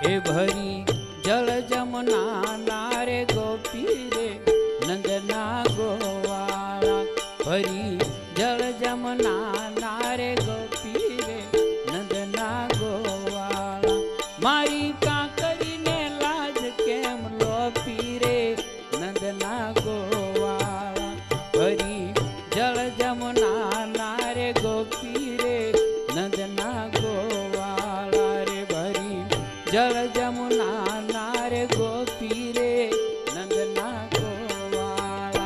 એ ભરી જળ જમના નારે ગોપી રે નંદના ગોવાળા ભરી જળ જમના નારે ગોપી રે નંદના ગોવાળા મારી કાંકરીને લાજ કેમ લોપી રે નંદના ગોવાળા ભરી જળ જમના નારે ગોપી રે નંદના ગોવાળા રે ભરી જળ જમુના નારે ગોપી રે નંદના ગોવાળા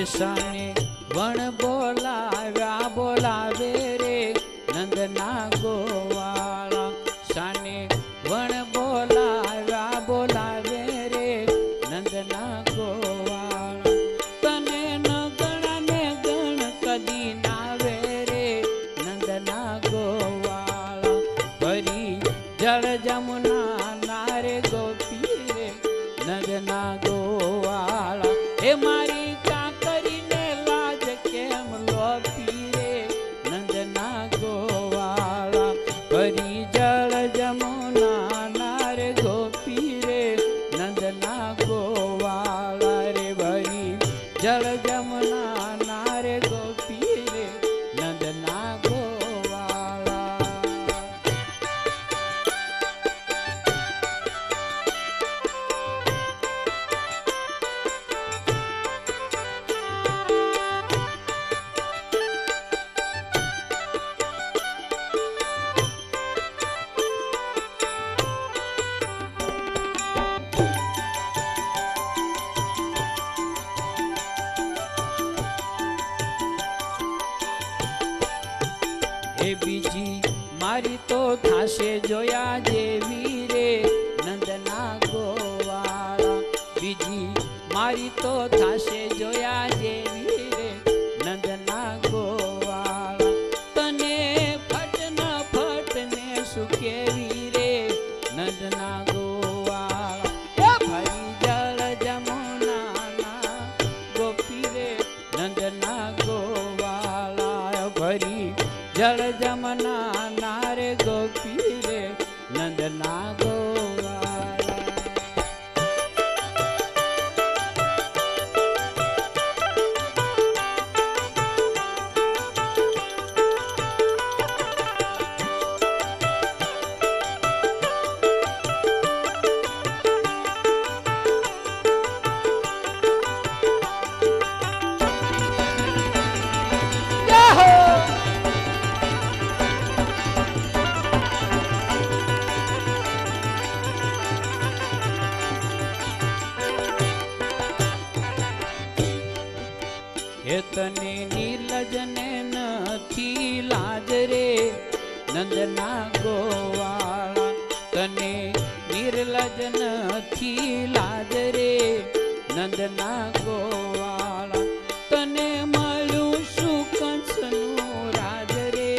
સાને વણ બોલાવ્યા બોલાવે રે નંદના ગોવાળા સાને વણ બોલાવ્યા બોલાવે રે નંદના ગોવાળા તને ન ગણાને ગણ કદી નાવે રે નંદના ગોવાળા ભરી જળ જમુના નારે ગોપી રે નંદના ગોવાળા એ મારી ભરી જળ જમુના નારે ગોપી રે નંદના ગોવાળા રે ભરી જળ જમુના નારે ગોપી રે નંદના ગોવાળા બીજી મારી તો થાશે જોયા જેવી રે નંદના ગોવાળા બીજી મારી તો થાશે જોયા જેવી રે નંદના ગોવાળા તને ફટ ન ફટ ને સુકેવી રે નંદના ગોવાળા ભરી જળ જમુના ગોપી રે નંદના ગોવાળા ભરી જળ જમના નારે ગોપી રે નંદના ગોવાળા એ તને નિર્લજને નથી લાજ રે નંદના ગોવાળા તને નિર્લજ નથી લાજ રે નંદના ગોવાળા તને મળ્યું શું કંસનું રાજ રે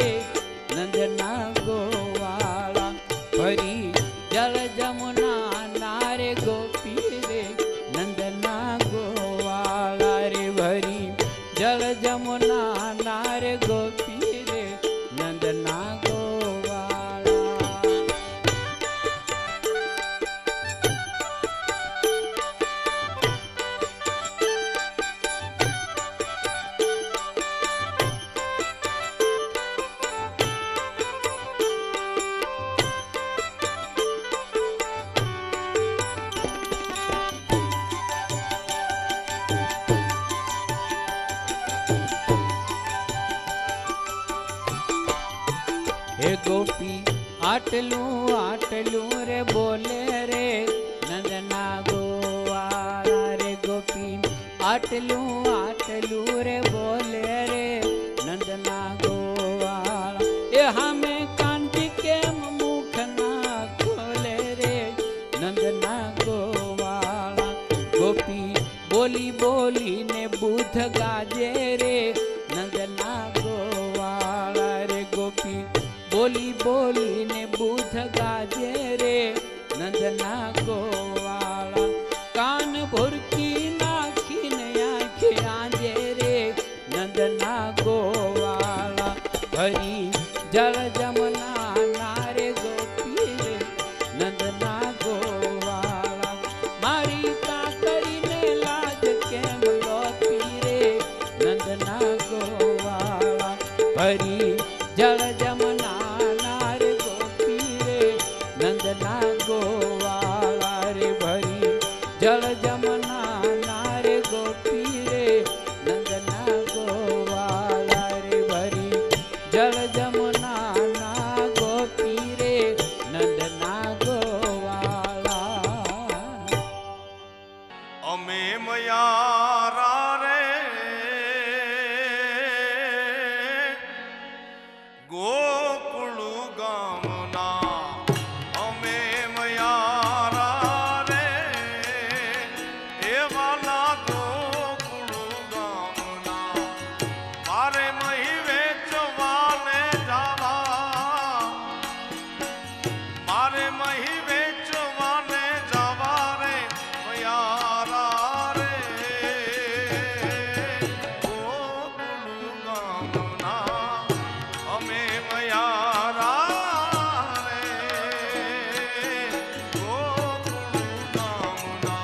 નંદના ગોવાળા ભરી જળ જમુના નારે ગોપી રે નંદના ગોવાળા રે ભરી જળ જમુના નારે ગોપી રે નંદના ગોવાળા હે ગોપી આટલું આટલું રે બોલે રે નંદના ગોવાળા રે ગોપી આટલું આટલું રે બોલે રે નંદના ગોવાળા એ હમે ગાજે રે નંદના ગોવાળા રે ગોપી બોલી બોલીને બુધ ગાજે રે નંદના ગોવાળા કાન ભુરકી નાખીને આંખે આંજે રે નંદના ગોવાળા હરી જળ જમના નારે ગોપી રે નંદના ગોવાળા મારી કાકડીને લાજ કેમ લોપી રે નંદના ગોવાળા હરી જળ જમના નારે ગોપી રે નંદના ગોવાળા રે ભરી જળ જમના નારે ગોપી રે નંદના ગોવાળા રે ભરી જળ જમના ના ગોપી રે નંદના ગોવાળા અમે મયારા રે ગોકુળ ગામના અમે મયારા રે એવાના ગોકુળ ગામના મારે મહી વેચવાને જાવા મારે મહી વેચવાને જવા રે મયારા રે ગોકુળ ગામના અમે મયારા રે ગોકુળ ગામના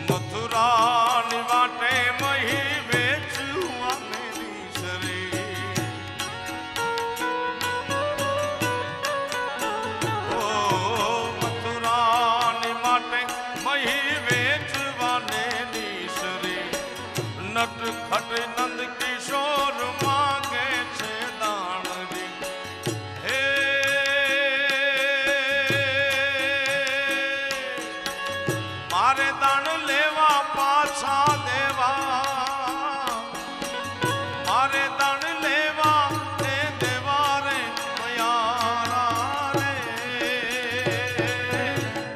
મથુરાની વાટે મહી વેચવાને નીસરે ઓ મથુરાની માટે મહી વેચવાને નીસરે નટખટ નંદ કિશોર માગે છે દાણરી હે મારે દાણ લેવા પાછા દેવા મારે દાણ લેવા તે દેવા રે મયારા રે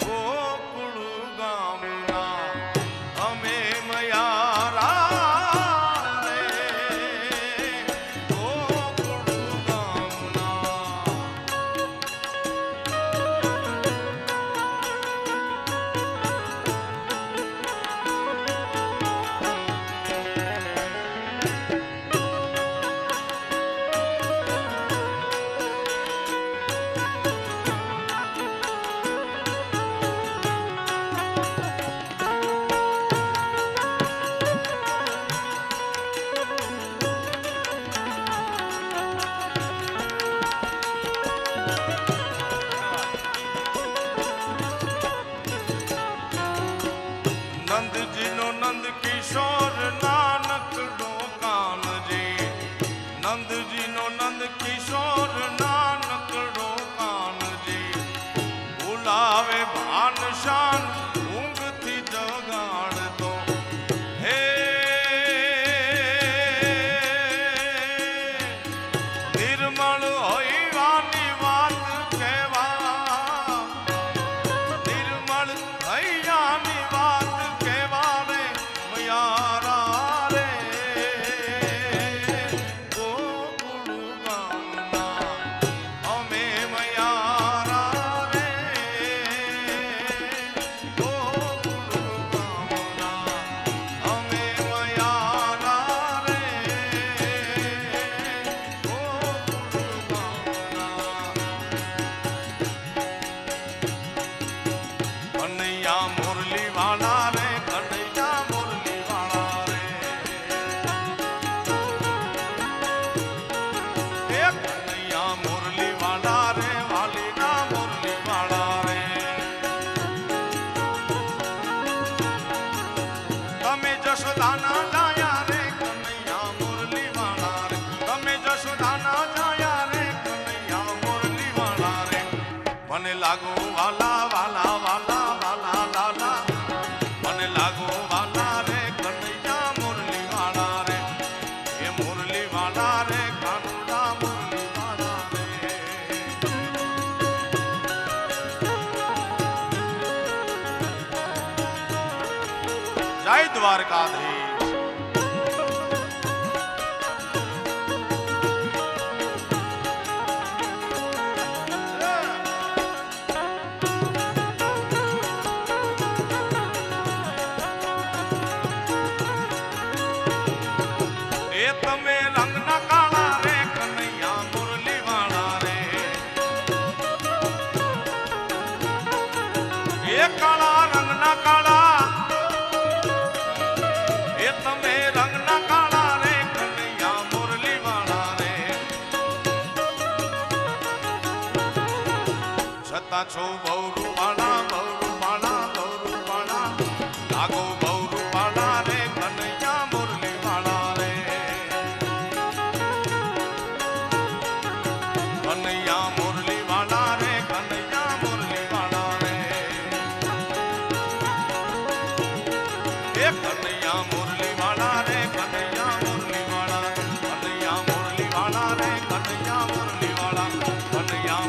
ગોકુળ ગામના અમે મયારા દ્વારકાધીશ. એ તમે રંગના કાળા રે કનૈયા મુરલી વાળા રે, એ કાળા રંગના કાળા, એ તમે રંગના કાળા રે કનૈયા મુરલી વાળા રે, છતાં છો બહુ રૂપાળા, બહુ રૂપાળા, બહુ રૂપાળા, લાગો બહુ રૂપાળા રે કનૈયા મુરલી વાળા રે, કનૈયા મુરલી વાળા રે, કનૈયા મુરલી વાળા રે, એ કનૈયા મુરલી વાળા રે, કનૈયા મુરલી વાળા, કનૈયા મુરલી વાળા રે, કનૈયા મુરલી વાળા, કનૈયા